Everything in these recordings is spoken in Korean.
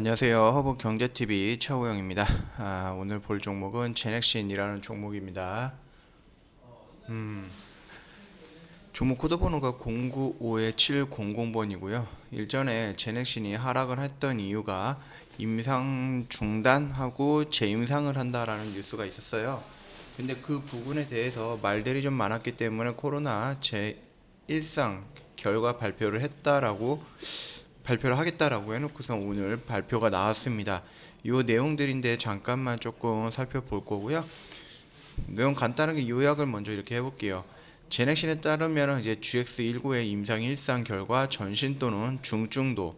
안녕하세요. 허브경제TV 최호영입니다. 오늘 볼 종목은 제넥신이라는 종목입니다. 종목 코드 번호가 095-700번이고요. 일전에 제넥신이 하락을 했던 이유가 임상 중단하고 재임상을 한다라는 뉴스가 있었어요. 근데 그 부분에 대해서 말들이 좀 많았기 때문에 코로나 제1상 결과 발표를 하겠다라고 해놓고서 오늘 발표가 나왔습니다. 이 내용들인데 잠깐만 조금 살펴볼 거고요. 내용 간단하게 요약을 먼저 이렇게 해볼게요. 제넥신에 따르면 이제 GX19의 임상 1상 결과 전신 또는 중증도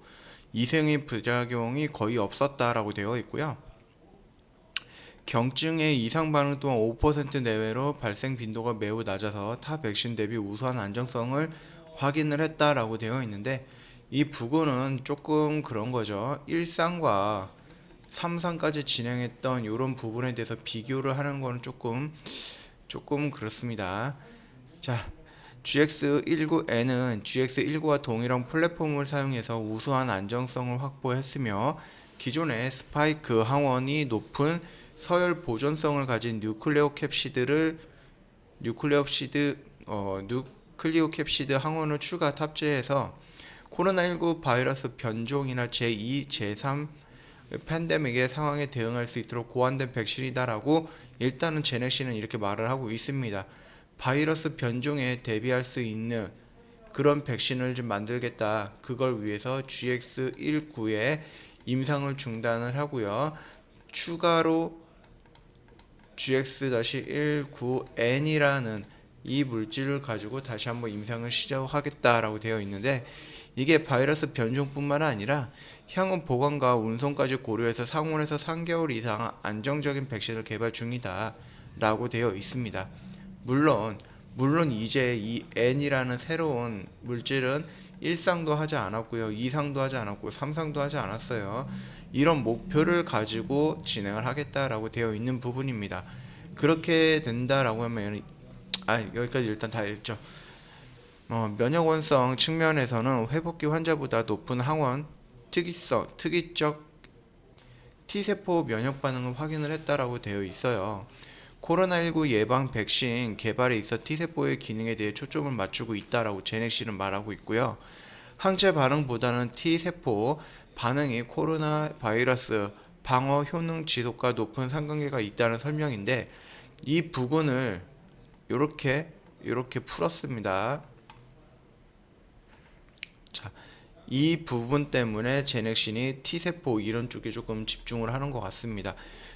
이생의 부작용이 거의 없었다라고 되어 있고요. 경증의 이상 반응 또한 5% 내외로 발생 빈도가 매우 낮아서 타 백신 대비 우수한 안정성을 확인을 했다라고 되어 있는데, 이 부분은 조금 그런 거죠. 1상과 3상까지 진행했던 이런 부분에 대해서 비교를 하는 거는 조금 그렇습니다. 자, GX19N은 GX19와 동일한 플랫폼을 사용해서 우수한 안정성을 확보했으며, 기존의 스파이크 항원이 높은 서열 보존성을 가진 뉴클레오 캡시드 항원을 추가 탑재해서 코로나19 바이러스 변종이나 제2, 제3 팬데믹의 상황에 대응할 수 있도록 고안된 백신이다라고 일단은 제넥신은 이렇게 말을 하고 있습니다. 바이러스 변종에 대비할 수 있는 그런 백신을 좀 만들겠다. 그걸 위해서 GX19의 임상을 중단을 하고요. 추가로 GX-19N이라는 이 물질을 가지고 다시 한번 임상을 시작하겠다라고 되어 있는데, 이게 바이러스 변종뿐만 아니라 향후 보관과 운송까지 고려해서 상온에서 3개월 이상 안정적인 백신을 개발 중이다 라고 되어 있습니다. 물론 이제 이 N이라는 새로운 물질은 1상도 하지 않았고요, 2상도 하지 않았고 3상도 하지 않았어요. 이런 목표를 가지고 진행을 하겠다라고 되어 있는 부분입니다. 그렇게 된다라고 하면 여기까지 일단 다 읽죠. 면역원성 측면에서는 회복기 환자보다 높은 항원, 특이적 T세포 면역 반응을 확인을 했다라고 되어 있어요. 코로나19 예방 백신 개발에 있어 T세포의 기능에 대해 초점을 맞추고 있다라고 제넥신은 말하고 있고요. 항체 반응보다는 T세포 반응이 코로나 바이러스 방어 효능 지속과 높은 상관계가 있다는 설명인데, 이 부분을 이렇게 풀었습니다. 자, 이 부분 때문에 제넥신이 T세포 이런 쪽에 조금 집중을 하는 것 같습니다.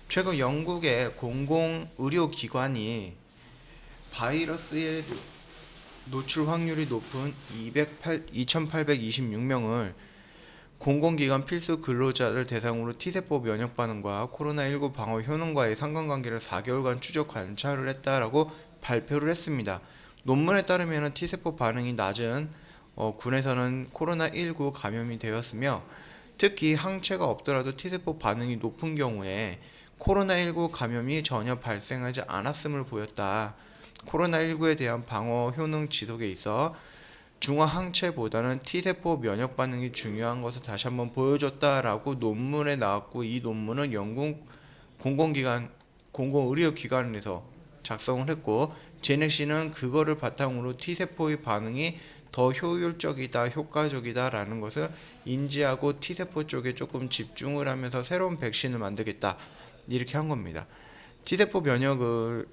최근 영국의 공공의료기관이 바이러스의 노출 확률이 높은 2826명을 공공기관 필수 근로자를 대상으로 T세포 면역 반응과 코로나19 방어 효능과의 상관관계를 4개월간 추적 관찰을 했다라고 발표를 했습니다. 논문에 따르면 T세포 반응이 낮은 군에서는 코로나19 감염이 되었으며, 특히 항체가 없더라도 T세포 반응이 높은 경우에 코로나19 감염이 전혀 발생하지 않았음을 보였다. 코로나19에 대한 방어 효능 지속에 있어 중화 항체보다는 T세포 면역 반응이 중요한 것을 다시 한번 보여줬다라고 논문에 나왔고, 이 논문은 영국 공공의료기관에서 작성을 했고, 제넥신은 그거를 바탕으로 T세포의 반응이 더 효율적이다, 효과적이다 라는 것을 인지하고 T세포 쪽에 조금 집중을 하면서 새로운 백신을 만들겠다, 이렇게 한 겁니다. T세포 면역을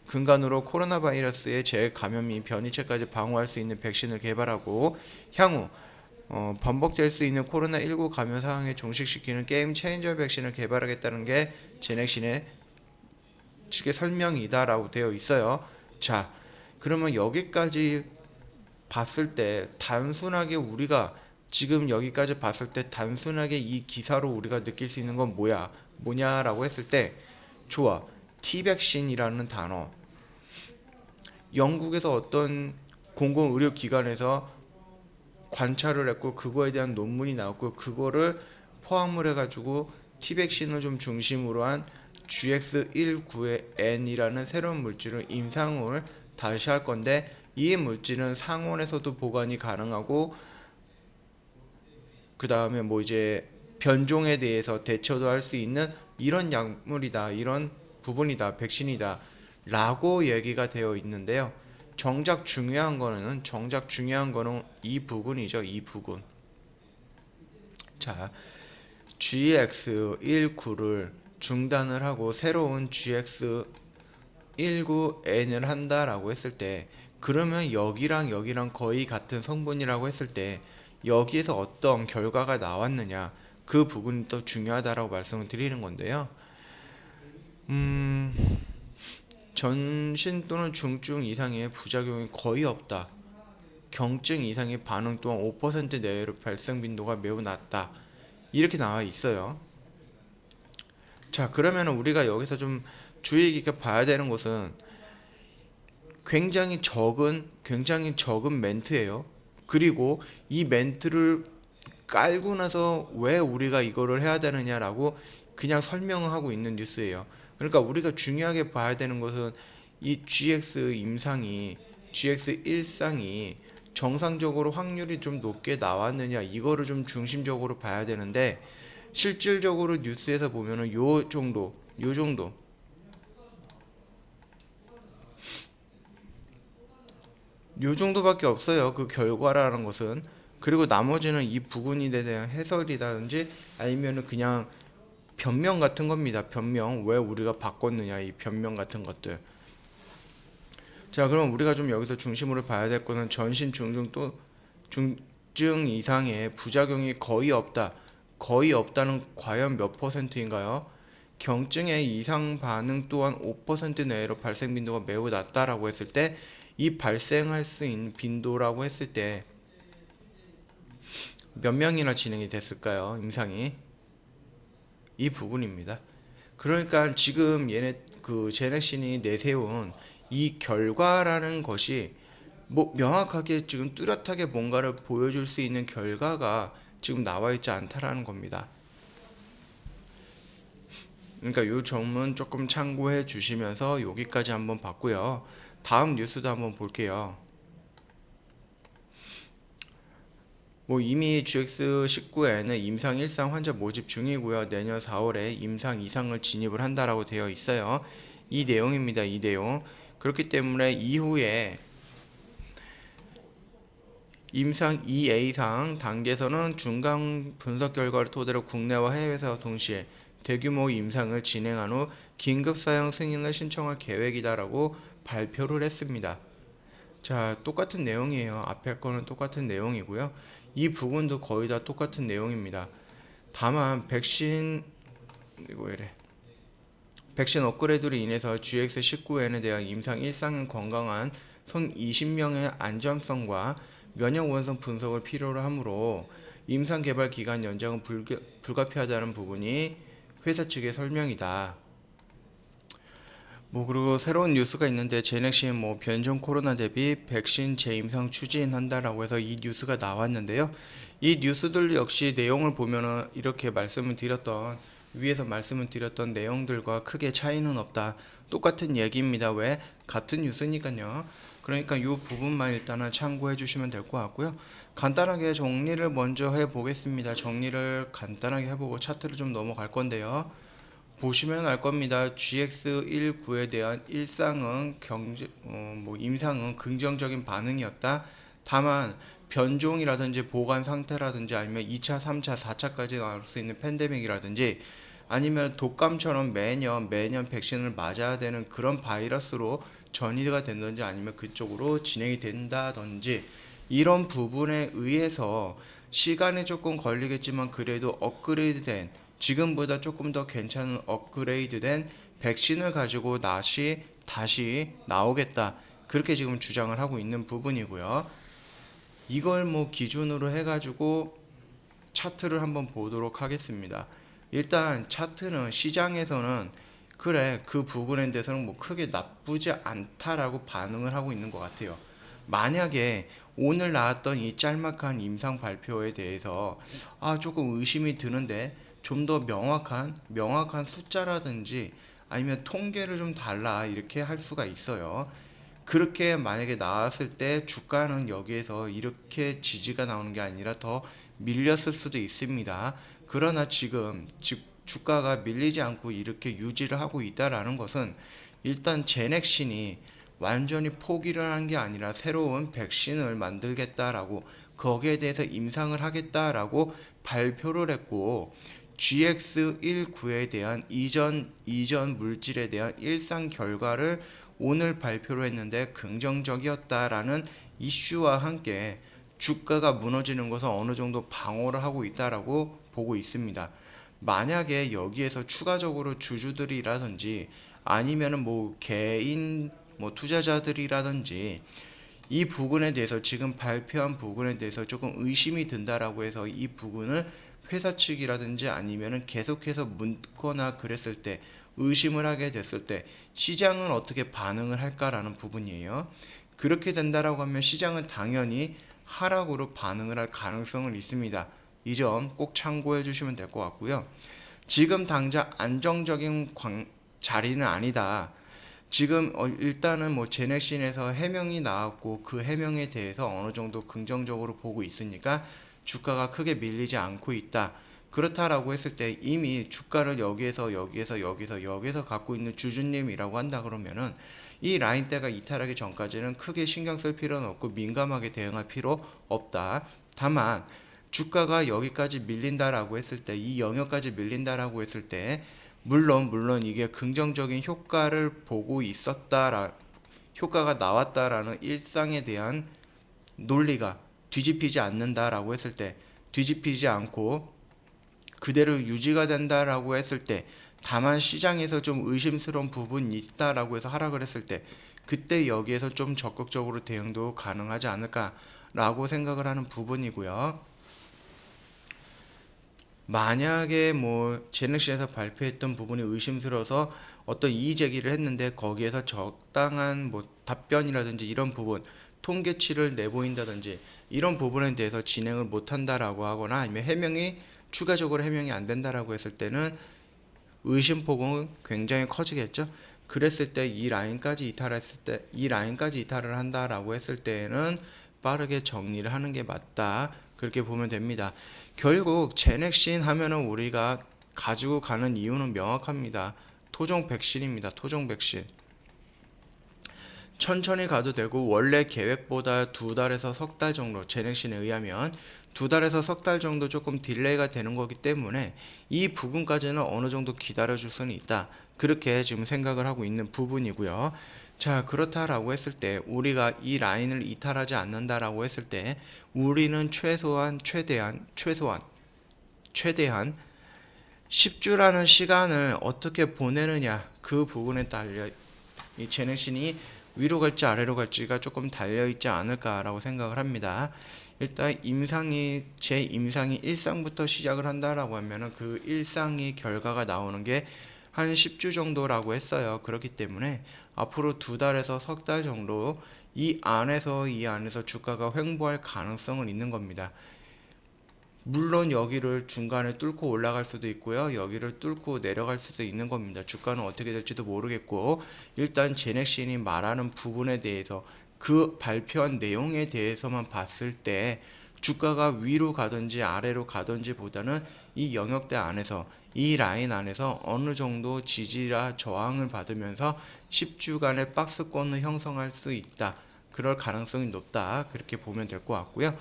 근간으로 코로나 바이러스의 재감염이 변이체까지 방어할 수 있는 백신을 개발하고, 향후 반복될 수 있는 코로나19 감염 상황에 종식시키는 게임 체인저 백신을 개발하겠다는 게 제넥신의 측의 설명이다라고 되어 있어요. 자, 그러면 여기까지 봤을 때 단순하게 우리가 지금 여기까지 봤을 때 단순하게 이 기사로 우리가 느낄 수 있는 건 뭐냐라고 했을 때, 좋아, T백신이라는 단어, 영국에서 어떤 공공의료기관에서 관찰을 했고 그거에 대한 논문이 나왔고, 그거를 포함을 해가지고 T백신을 좀 중심으로 한 GX19N이라는 새로운 물질을 임상을 다시 할 건데, 이 물질은 상온에서도 보관이 가능하고, 그 다음에 이제 변종에 대해서 대처도 할 수 있는 이런 약물이다, 이런 부분이다, 백신이다 라고 얘기가 되어 있는데요. 정작 중요한 거는 이 부분이죠. 이 부분. 자, GX19를 중단을 하고 새로운 GX19N을 한다라고 했을 때, 그러면 여기랑 거의 같은 성분이라고 했을 때 여기에서 어떤 결과가 나왔느냐, 그 부분이 또 중요하다라고 말씀을 드리는 건데요. 전신 또는 중증 이상의 부작용이 거의 없다. 경증 이상의 반응 또한 5% 내외로 발생 빈도가 매우 낮다. 이렇게 나와 있어요. 자, 그러면 우리가 여기서 좀 주의 깊게 봐야 되는 것은 굉장히 적은 멘트예요. 그리고 이 멘트를 깔고 나서 왜 우리가 이거를 해야 되느냐라고 그냥 설명하고 있는 뉴스예요. 그러니까 우리가 중요하게 봐야 되는 것은 이 GX1쌍이 정상적으로 확률이 좀 높게 나왔느냐, 이거를 좀 중심적으로 봐야 되는데, 실질적으로 뉴스에서 보면은 요 정도밖에 없어요. 그 결과라는 것은. 그리고 나머지는 이 부분에 대한 해설이라든지 아니면은 그냥 변명 같은 겁니다. 변명, 왜 우리가 바꿨느냐, 이 변명 같은 것들. 자, 그럼 우리가 좀 여기서 중심으로 봐야 될 거는 전신 중증 이상의 부작용이 거의 없다. 거의 없다는 과연 몇 퍼센트인가요? 경증의 이상 반응 또한 5% 내외로 발생 빈도가 매우 낮다라고 했을 때, 이 발생할 수 있는 빈도라고 했을 때 몇 명이나 진행이 됐을까요? 임상이. 이 부분입니다. 그러니까 지금 제넥신이 내세운 이 결과라는 것이 뭐 명확하게 지금 뚜렷하게 뭔가를 보여줄 수 있는 결과가 지금 나와 있지 않다라는 겁니다. 그러니까 이 점은 조금 참고해 주시면서 여기까지 한번 봤고요. 다음 뉴스도 한번 볼게요. 이미 GX19에는 임상 1상 환자 모집 중이고요. 내년 4월에 임상 2상을 진입을 한다라고 되어 있어요. 이 내용입니다. 이 내용. 그렇기 때문에 이후에 임상 2A상 단계에서는 중간 분석 결과를 토대로 국내와 해외에서 동시에 대규모 임상을 진행한 후 긴급 사용 승인을 신청할 계획이다라고 발표를 했습니다. 자, 똑같은 내용이에요. 앞에 거는 똑같은 내용이고요. 이 부분도 거의 다 똑같은 내용입니다. 다만 백신 업그레이드로 인해서 GX19N에 대한 임상 1상은 건강한 성 20명의 안전성과 면역 원성 분석을 필요로 하므로 임상 개발 기간 연장은 불가피하다는 부분이 회사 측의 설명이다. 그리고 새로운 뉴스가 있는데, 제넥신 변종 코로나 대비 백신 재임상 추진한다라고 해서 이 뉴스가 나왔는데요. 이 뉴스들 역시 내용을 보면은 이렇게 위에서 말씀을 드렸던 내용들과 크게 차이는 없다. 똑같은 얘기입니다. 왜? 같은 뉴스니까요. 그러니까 이 부분만 일단은 참고해 주시면 될 것 같고요. 간단하게 정리를 먼저 해보겠습니다. 정리를 간단하게 해보고 차트를 좀 넘어갈 건데요. 보시면 알 겁니다. GX19에 대한 임상은 긍정적인 반응이었다. 다만 변종이라든지 보관 상태라든지 아니면 2차, 3차, 4차까지 나올 수 있는 팬데믹이라든지 아니면 독감처럼 매년 백신을 맞아야 되는 그런 바이러스로 전이가 된다든지 아니면 그쪽으로 진행이 된다든지 이런 부분에 의해서 시간이 조금 걸리겠지만 그래도 업그레이드된, 지금보다 조금 더 괜찮은 업그레이드된 백신을 가지고 다시 나오겠다. 그렇게 지금 주장을 하고 있는 부분이고요. 이걸 기준으로 해가지고 차트를 한번 보도록 하겠습니다. 일단 차트는 시장에서는 그래, 그 부분에 대해서는 크게 나쁘지 않다라고 반응을 하고 있는 것 같아요. 만약에 오늘 나왔던 이 짤막한 임상 발표에 대해서 조금 의심이 드는데 좀 더 명확한 숫자라든지 아니면 통계를 좀 달라, 이렇게 할 수가 있어요. 그렇게 만약에 나왔을 때 주가는 여기에서 이렇게 지지가 나오는 게 아니라 더 밀렸을 수도 있습니다. 그러나 지금 주가가 밀리지 않고 이렇게 유지를 하고 있다라는 것은 일단 제넥신이 완전히 포기를 한 게 아니라 새로운 백신을 만들겠다라고 거기에 대해서 임상을 하겠다라고 발표를 했고, GX19에 대한 이전 물질에 대한 일상 결과를 오늘 발표를 했는데 긍정적이었다라는 이슈와 함께 주가가 무너지는 것을 어느 정도 방어를 하고 있다라고 보고 있습니다. 만약에 여기에서 추가적으로 주주들이라든지 아니면은 뭐 개인 뭐 투자자들이라든지 이 부분에 대해서 지금 발표한 부분에 대해서 조금 의심이 든다라고 해서 이 부분을 회사 측이라든지 아니면은 계속해서 묻거나 그랬을 때 의심을 하게 됐을 때 시장은 어떻게 반응을 할까라는 부분이에요. 그렇게 된다라고 하면 시장은 당연히 하락으로 반응을 할 가능성은 있습니다. 이 점 꼭 참고해 주시면 될 것 같고요. 지금 당장 안정적인 자리는 아니다. 지금 일단은 뭐 제넥신에서 해명이 나왔고 그 해명에 대해서 어느 정도 긍정적으로 보고 있으니까 주가가 크게 밀리지 않고 있다. 그렇다라고 했을 때 이미 주가를 여기에서 갖고 있는 주주님이라고 한다 그러면은 이 라인대가 이탈하기 전까지는 크게 신경 쓸 필요는 없고 민감하게 대응할 필요 없다. 다만 주가가 여기까지 밀린다라고 했을 때, 이 영역까지 밀린다라고 했을 때 물론 이게 긍정적인 효과를 보고 효과가 나왔다라는 일상에 대한 논리가 뒤집히지 않는다라고 했을 때, 뒤집히지 않고 그대로 유지가 된다라고 했을 때, 다만 시장에서 좀 의심스러운 부분이 있다라고 해서 하락을 했을 때 그때 여기에서 좀 적극적으로 대응도 가능하지 않을까라고 생각을 하는 부분이고요. 만약에 뭐 제넥신에서 발표했던 부분이 의심스러워서 어떤 이의 제기를 했는데 거기에서 적당한 뭐 답변이라든지 이런 부분, 통계치를 내보인다든지 이런 부분에 대해서 진행을 못한다라고 하거나 아니면 추가적으로 해명이 안 된다라고 했을 때는 의심폭은 굉장히 커지겠죠. 그랬을 때 이 라인까지 이탈을 한다라고 했을 때는 빠르게 정리를 하는 게 맞다. 그렇게 보면 됩니다. 결국 제넥신 하면은 우리가 가지고 가는 이유는 명확합니다. 토종 백신입니다. 토종 백신. 천천히 가도 되고 원래 계획보다 2달에서 석 달 정도, 제넥신에 의하면 2달에서 석 달 정도 조금 딜레이가 되는 거기 때문에 이 부분까지는 어느 정도 기다려 줄 수는 있다. 그렇게 지금 생각을 하고 있는 부분이고요. 자, 그렇다라고 했을 때 우리가 이 라인을 이탈하지 않는다라고 했을 때 우리는 최대한 10주라는 시간을 어떻게 보내느냐, 그 부분에 달려 이 제넥신이 위로 갈지 아래로 갈지가 조금 달려있지 않을까라고 생각을 합니다. 일단 제 임상이 일상부터 시작을 한다라고 하면은 그 일상의 결과가 나오는 게 한 10주 정도라고 했어요. 그렇기 때문에 앞으로 2달에서 석 달 정도 이 안에서 주가가 횡보할 가능성은 있는 겁니다. 물론 여기를 중간에 뚫고 올라갈 수도 있고요. 여기를 뚫고 내려갈 수도 있는 겁니다. 주가는 어떻게 될지도 모르겠고, 일단 제넥신이 말하는 부분에 대해서 그 발표한 내용에 대해서만 봤을 때 주가가 위로 가든지 아래로 가든지 보다는 이 영역대 안에서, 이 라인 안에서 어느 정도 지지라 저항을 받으면서 10주간의 박스권을 형성할 수 있다. 그럴 가능성이 높다. 그렇게 보면 될 것 같고요.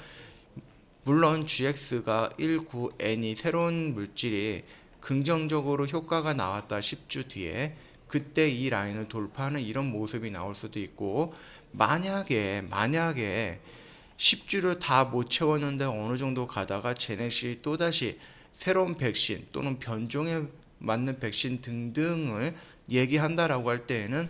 물론 GX가 19N이 새로운 물질이 긍정적으로 효과가 나왔다 10주 뒤에 그때 이 라인을 돌파하는 이런 모습이 나올 수도 있고, 만약에 10주를 다 못 채웠는데 어느 정도 가다가 제넥신이 또다시 새로운 백신 또는 변종에 맞는 백신 등등을 얘기한다라고 할 때에는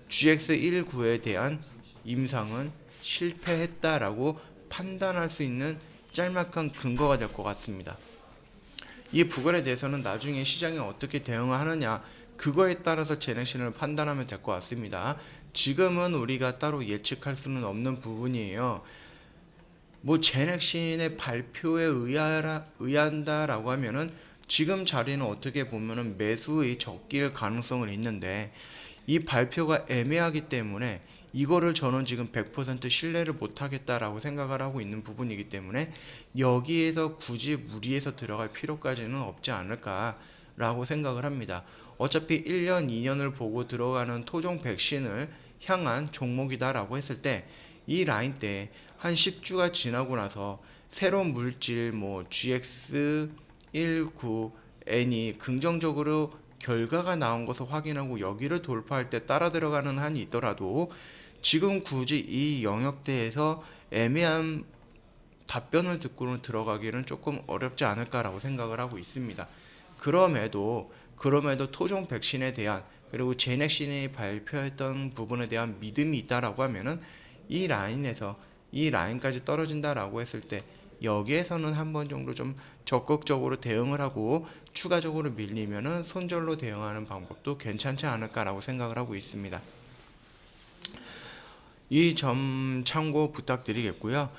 GX19에 대한 임상은 실패했다라고 판단할 수 있는 짤막한 근거가 될 것 같습니다. 이 부분에 대해서는 나중에 시장이 어떻게 대응을 하느냐, 그거에 따라서 제넥신을 판단하면 될 것 같습니다. 지금은 우리가 따로 예측할 수는 없는 부분이에요. 뭐 제넥신의 발표에 의한다라고 하면은 지금 자리는 어떻게 보면은 매수의 적길 가능성은 있는데 이 발표가 애매하기 때문에 이거를 저는 지금 100% 신뢰를 못하겠다라고 생각을 하고 있는 부분이기 때문에 여기에서 굳이 무리해서 들어갈 필요까지는 없지 않을까라고 생각을 합니다. 어차피 1년, 2년을 보고 들어가는 토종 백신을 향한 종목이다라고 했을 때 이 라인 때 한 10주가 지나고 나서 새로운 물질 뭐 GX19N이 긍정적으로 결과가 나온 것을 확인하고 여기를 돌파할 때 따라 들어가는 한이 있더라도 지금 굳이 이 영역대에서 애매한 답변을 듣고는 들어가기는 조금 어렵지 않을까라고 생각을 하고 있습니다. 그럼에도 토종 백신에 대한 그리고 제넥신이 발표했던 부분에 대한 믿음이 있다라고 하면은 이 라인까지 떨어진다라고 했을 때 여기에서는 한 번 정도 좀 적극적으로 대응을 하고 추가적으로 밀리면은 손절로 대응하는 방법도 괜찮지 않을까라고 생각을 하고 있습니다. 이 점 참고 부탁드리겠고요.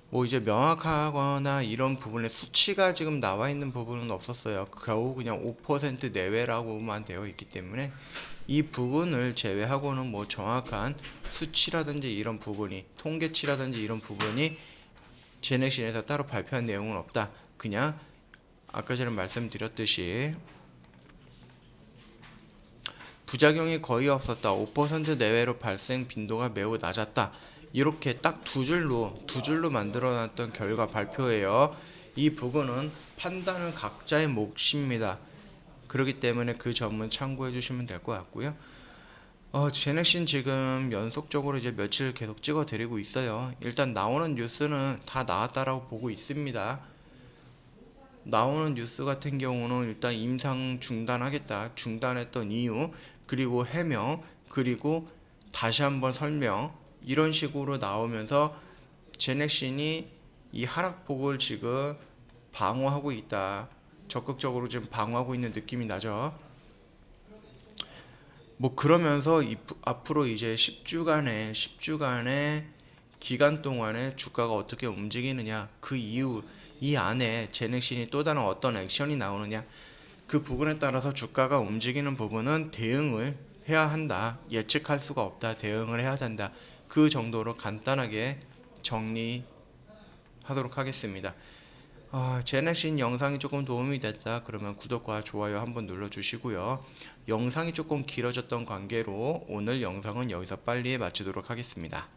뭐 이제 명확하거나 이런 부분에 수치가 지금 나와 있는 부분은 없었어요. 겨우 그냥 5% 내외라고만 되어 있기 때문에 이 부분을 제외하고는 뭐 정확한 수치라든지 이런 부분이 통계치라든지 이런 부분이 제넥신에서 따로 발표한 내용은 없다. 그냥 아까 전에 말씀드렸듯이 부작용이 거의 없었다. 5% 내외로 발생 빈도가 매우 낮았다. 이렇게 딱 두 줄로 만들어놨던 결과 발표예요. 이 부분은 판단은 각자의 몫입니다. 그렇기 때문에 그 점은 참고해 주시면 될 것 같고요. 제넥신 지금 연속적으로 이제 며칠 계속 찍어 드리고 있어요. 일단 나오는 뉴스는 다 나왔다라고 보고 있습니다. 나오는 뉴스 같은 경우는 일단 임상 중단했던 이유, 그리고 해명, 그리고 다시 한번 설명 이런 식으로 나오면서 제넥신이 이 하락폭을 지금 방어하고 있다. 적극적으로 지금 방어하고 있는 느낌이 나죠. 뭐 그러면서 앞으로 이제 10주간의 기간 동안에 주가가 어떻게 움직이느냐, 그 이후 이 안에 제넥신이 또 다른 어떤 액션이 나오느냐, 그 부분에 따라서 주가가 움직이는 부분은 대응을 해야 한다. 예측할 수가 없다. 대응을 해야 된다. 그 정도로 간단하게 정리하도록 하겠습니다. 제넥신 영상이 조금 도움이 됐다 그러면 구독과 좋아요 한번 눌러주시고요. 영상이 조금 길어졌던 관계로 오늘 영상은 여기서 빨리 마치도록 하겠습니다.